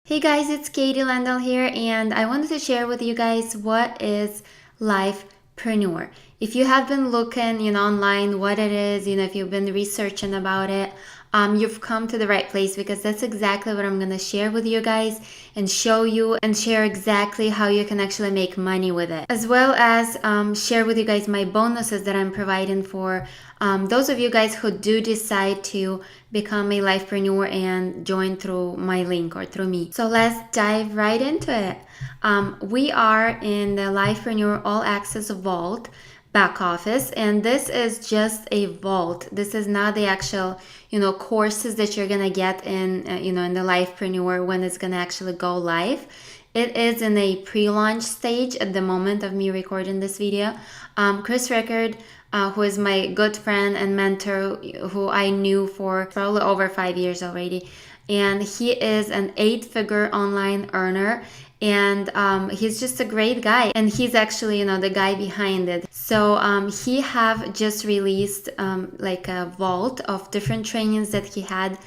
Hey guys, it's Katie Lendel here, and I wanted to share with you guys what is Lifepreneur. If you have been looking, online what it is, if you've been researching about it, you've come to the right place because that's exactly what I'm going to share with you guys and show you and share exactly how you can actually make money with it, as well as share with you guys my bonuses that I'm providing for those of you guys who do decide to become a lifepreneur and join through my link or through me. So let's dive right into it. We are in the Lifepreneur All Access Vault back office, and this is just a vault. This is not the actual courses that you're gonna get in in the Lifepreneur when it's gonna actually go live. It is in a pre-launch stage at the moment of me recording this video. Chris Rickard, who is my good friend and mentor, who I knew for probably over 5 years already, and he is an 8-figure online earner, and he's just a great guy, and he's actually the guy behind it. So he have just released like a vault of different trainings that he had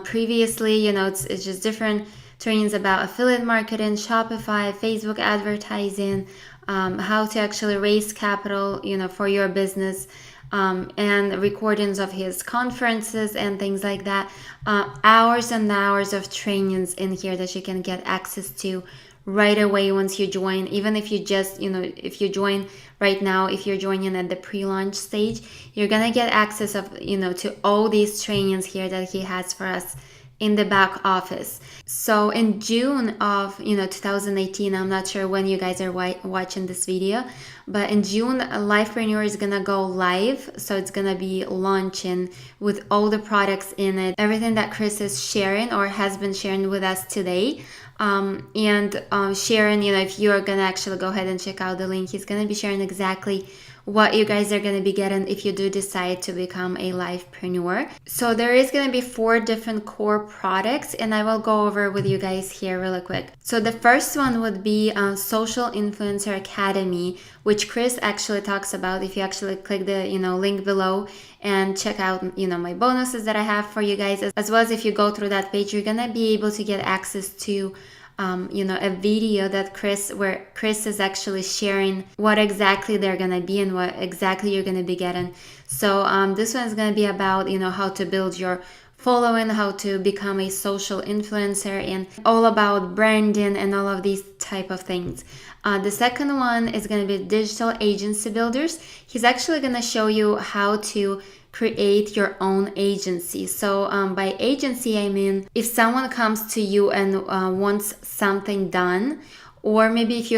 previously. It's just different trainings about affiliate marketing, Shopify, Facebook advertising, how to actually raise capital for your business, and recordings of his conferences and things like that. Hours and hours of trainings in here that you can get access to right away once you join. Even if you just if you join right now, if you're joining at the pre-launch stage, you're gonna get access of to all these trainings here that he has for us in the back office. So in June of 2018, I'm not sure when you guys are watching this video, but in June, Lifepreneur is gonna go live. So it's gonna be launching with all the products in it, everything that Chris is sharing or has been sharing with us today. And sharing, if you're gonna actually go ahead and check out the link, he's gonna be sharing exactly what you guys are going to be getting if you do decide to become a lifepreneur. So there is going to be 4 different core products, and I will go over with you guys here really quick. So the first one would be Social Influencer Academy, which Chris actually talks about. If you actually click the link below and check out my bonuses that I have for you guys, as well as if you go through that page, you're going to be able to get access to a video that where Chris is actually sharing what exactly they're gonna be and what exactly you're gonna be getting. So this one is gonna be about how to build your following, how to become a social influencer, and all about branding and all of these type of things. The second one is going to be Digital Agency Builders. He's actually going to show you how to create your own agency. So by agency, I mean if someone comes to you and wants something done, or maybe if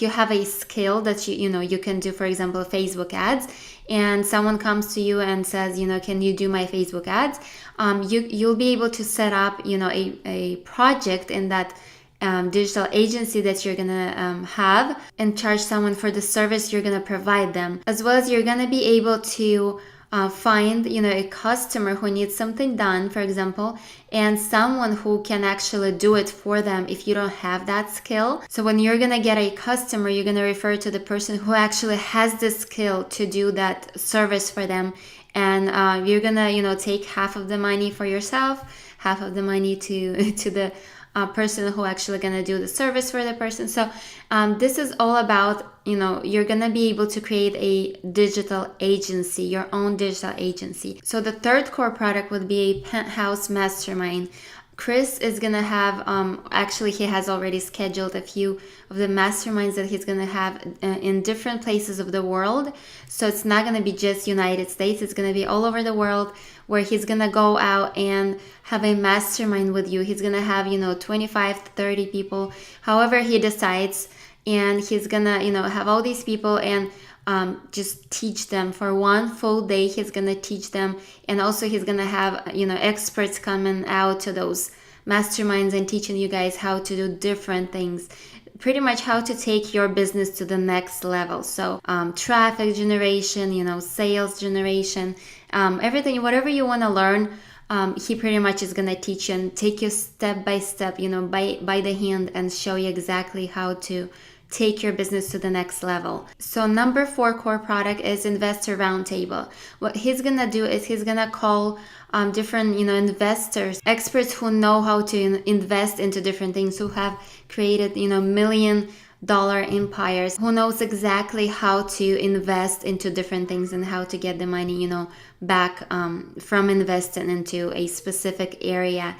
you have a skill that you can do, for example, Facebook ads, and someone comes to you and says, can you do my Facebook ads? You'll be able to set up, a project in that digital agency that you're gonna have, and charge someone for the service you're gonna provide them, as well as you're gonna be able to find a customer who needs something done, for example, and someone who can actually do it for them if you don't have that skill. So when you're gonna get a customer, you're gonna refer to the person who actually has the skill to do that service for them, and you're gonna take half of the money for yourself, half of the money to the person who actually gonna do the service for the person. So this is all about you're gonna be able to create a digital agency, your own digital agency. So the third core product would be a Penthouse Mastermind. Chris is gonna have actually he has already scheduled a few of the masterminds that he's gonna have in different places of the world. So it's not gonna be just United States, it's gonna be all over the world, where he's gonna go out and have a mastermind with you. He's gonna have 25 to 30 people, however he decides, and he's gonna have all these people and just teach them for one full day. He's gonna teach them, and also he's gonna have experts coming out to those masterminds and teaching you guys how to do different things, pretty much how to take your business to the next level. So traffic generation, sales generation, everything, whatever you want to learn, he pretty much is gonna teach you and take you step by step, by the hand, and show you exactly how to take your business to the next level. So number 4 core product is Investor Roundtable. What he's gonna do is he's gonna call different investors, experts who know how to invest into different things, who have created $1 million empires, who knows exactly how to invest into different things and how to get the money back from investing into a specific area,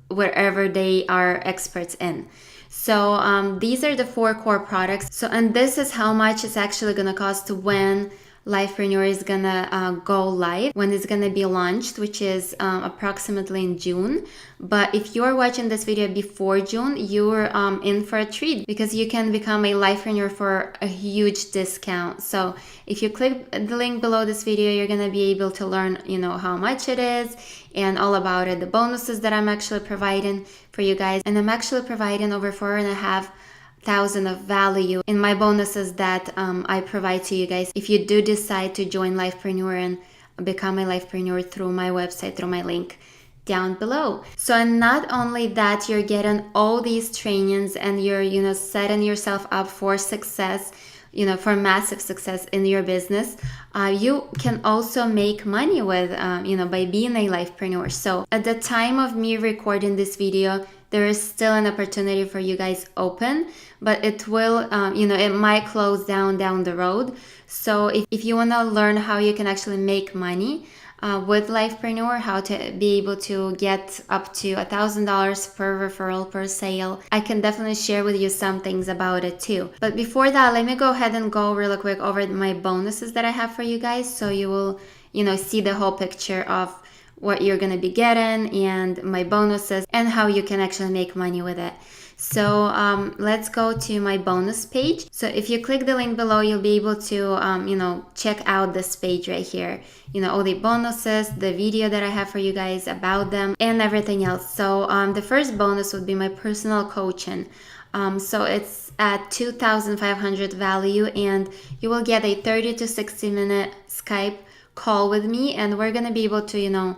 wherever they are experts in. So these are the 4 core products. So, and this is how much it's actually going to cost when Lifepreneur is gonna go live, when it's gonna be launched, which is approximately in June. But if you're watching this video before June, you're in for a treat, because you can become a Lifepreneur for a huge discount. So if you click the link below this video, you're gonna be able to learn how much it is and all about it, the bonuses that I'm actually providing for you guys. And I'm actually providing over 4,500 of value in my bonuses that I provide to you guys if you do decide to join Lifepreneur and become a Lifepreneur through my website, through my link down below. So, and not only that, you're getting all these trainings and you're setting yourself up for success, for massive success in your business. You can also make money with by being a Lifepreneur. So at the time of me recording this video, there is still an opportunity for you guys open, but it will, it might close down the road. So if you want to learn how you can actually make money with Lifepreneur, how to be able to get up to $1,000 per referral, per sale, I can definitely share with you some things about it too. But before that, let me go ahead and go really quick over my bonuses that I have for you guys, so you will, see the whole picture of what you're going to be getting and my bonuses and how you can actually make money with it. So let's go to my bonus page. So if you click the link below, you'll be able to, check out this page right here. All the bonuses, the video that I have for you guys about them and everything else. So the first bonus would be my personal coaching. So it's at 2,500 value, and you will get a 30 to 60 minute Skype call with me, and we're going to be able to,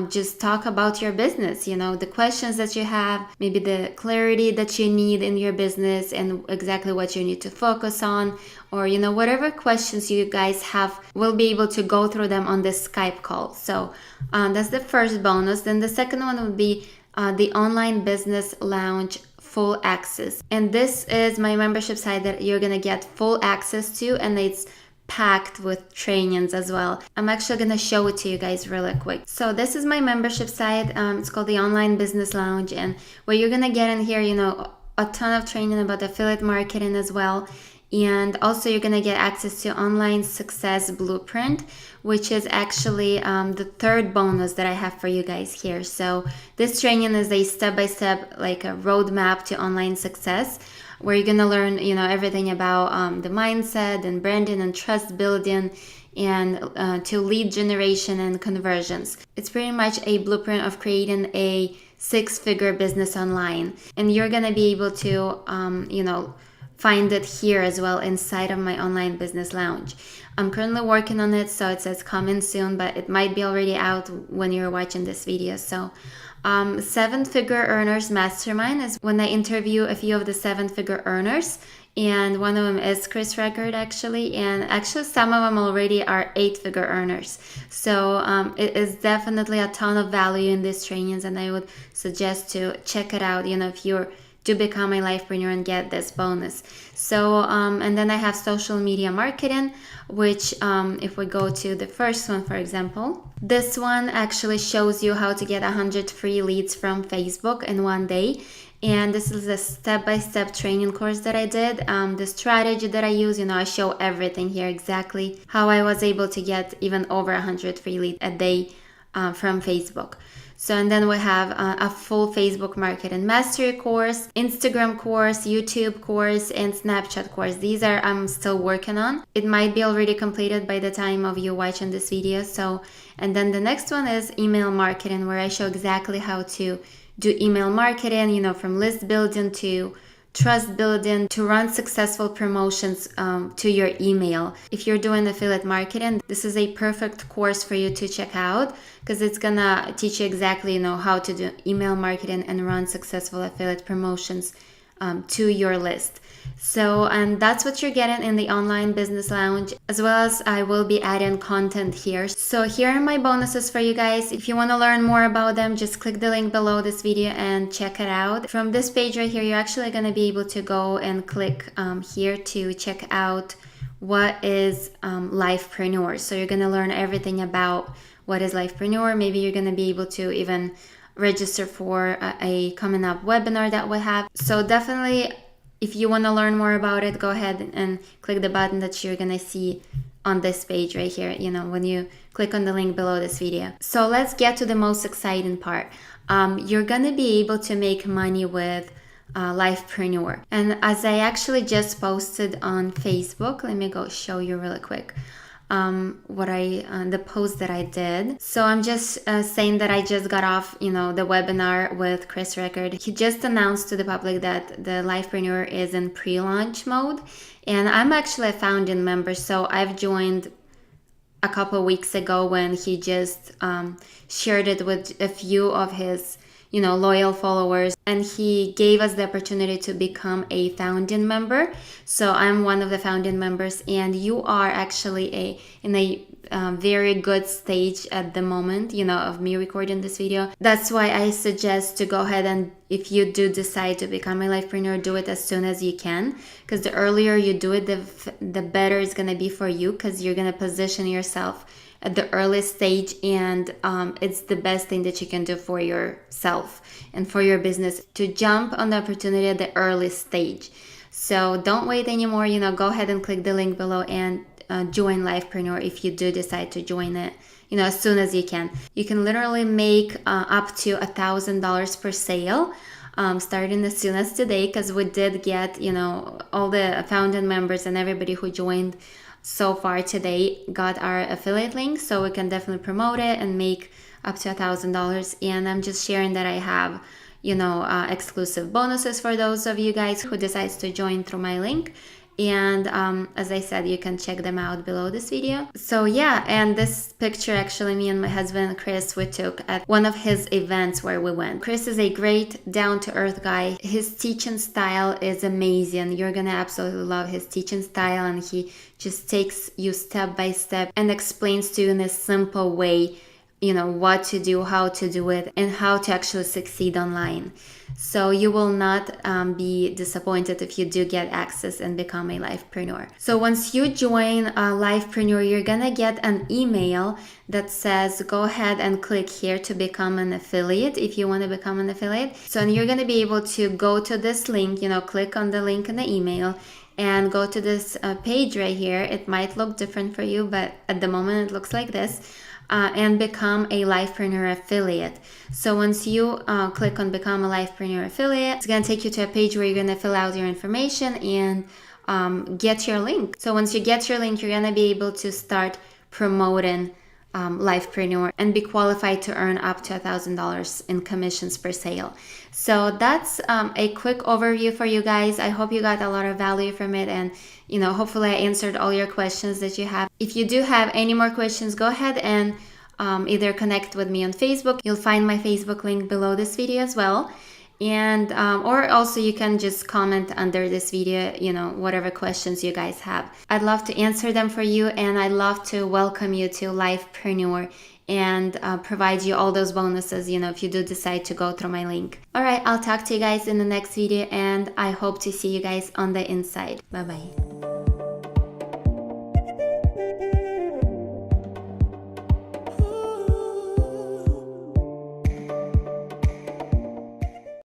just talk about your business, the questions that you have, maybe the clarity that you need in your business and exactly what you need to focus on, or, whatever questions you guys have, we'll be able to go through them on this Skype call. So that's the first bonus. Then the second one would be the Online Business Lounge full access. And this is my membership site that you're going to get full access to, and it's packed with trainings as well. I'm actually going to show it to you guys really quick. So this is my membership site. It's called the Online Business Lounge, and what you're going to get in here, a ton of training about affiliate marketing as well. And also you're going to get access to Online Success Blueprint, which is actually the third bonus that I have for you guys here. So this training is a step-by-step, like a roadmap to online success, where you're going to learn, everything about the mindset and branding and trust building and to lead generation and conversions. It's pretty much a blueprint of creating a 6-figure business online. And you're going to be able to, find it here as well inside of my Online Business Lounge. I'm currently working on it, so it says coming soon, but it might be already out when you're watching this video. So 7-figure earners mastermind is when I interview a few of the 7-figure earners, and one of them is Chris Record actually, and actually some of them already are 8-figure earners. So it is definitely a ton of value in these trainings, and I would suggest to check it out, if you're to become a Lifepreneur and get this bonus. So and then I have social media marketing, which if we go to the first one, for example, this one actually shows you how to get 100 free leads from Facebook in one day. And this is a step-by-step training course that I did. The strategy that I use, I show everything here, exactly how I was able to get even over 100 free leads a day from Facebook. So, and then we have a full Facebook marketing mastery course, Instagram course, YouTube course, and Snapchat course. These are I'm still working on. It might be already completed by the time of you watching this video. So, and then the next one is email marketing, where I show exactly how to do email marketing, from list building to trust building, to run successful promotions to your email. If you're doing affiliate marketing, this is a perfect course for you to check out, because it's gonna teach you exactly how to do email marketing and run successful affiliate promotions to your list. So, and that's what you're getting in the online business lounge, as well as I will be adding content here. So here are my bonuses for you guys. If you want to learn more about them, just click the link below this video and check it out. From this page right here, you're actually going to be able to go and click here to check out what is Lifepreneur. So you're going to learn everything about what is Lifepreneur. Maybe you're going to be able to even register for a coming up webinar that we have. So definitely, if you want to learn more about it, go ahead and click the button that you're going to see on this page right here, when you click on the link below this video. So let's get to the most exciting part. You're going to be able to make money with Lifepreneur. And as I actually just posted on Facebook, let me go show you really quick. The post that I did. So I'm just saying that I just got off, the webinar with Chris Record. He just announced to the public that the Lifepreneur is in pre-launch mode, and I'm actually a founding member. So I've joined a couple weeks ago when he just shared it with a few of his loyal followers, and he gave us the opportunity to become a founding member. So I'm one of the founding members, and you are actually in a very good stage at the moment, of me recording this video. That's why I suggest to go ahead and, if you do decide to become a Lifepreneur, do it as soon as you can, because the earlier you do it, the better it's going to be for you, because you're going to position yourself at the early stage, and it's the best thing that you can do for yourself and for your business, to jump on the opportunity at the early stage. So don't wait anymore, go ahead and click the link below and join Lifepreneur if you do decide to join it, as soon as you can. You can literally make up to $1,000 per sale, starting as soon as today, because we did get, all the founding members and everybody who joined so far today got our affiliate link, so we can definitely promote it and make up to $1,000. And I'm just sharing that I have exclusive bonuses for those of you guys who decides to join through my link. And as I said, you can check them out below this video. So yeah, and this picture, actually, me and my husband Chris, we took at one of his events where we went. Chris is a great down-to-earth guy. His teaching style is amazing. You're gonna absolutely love his teaching style, and he just takes you step by step and explains to you in a simple way, what to do, how to do it, and how to actually succeed online. So you will not be disappointed if you do get access and become a Lifepreneur. So once you join Lifepreneur, you're gonna get an email that says, go ahead and click here to become an affiliate if you want to become an affiliate. So you're gonna be able to go to this link, click on the link in the email and go to this page right here. It might look different for you, but at the moment it looks like this. And become a Lifepreneur affiliate. So once you click on become a Lifepreneur affiliate, it's going to take you to a page where you're going to fill out your information and get your link. So once you get your link, you're going to be able to start promoting Lifepreneur and be qualified to earn up to $1,000 in commissions per sale. So that's a quick overview for you guys. I hope you got a lot of value from it, and hopefully I answered all your questions that you have. If you do have any more questions, go ahead and either connect with me on Facebook. You'll find my Facebook link below this video as well. And or also you can just comment under this video, whatever questions you guys have. I'd love to answer them for you, and I'd love to welcome you to Lifepreneur and provide you all those bonuses, if you do decide to go through my link. All right, I'll talk to you guys in the next video, and I hope to see you guys on the inside. Bye-bye.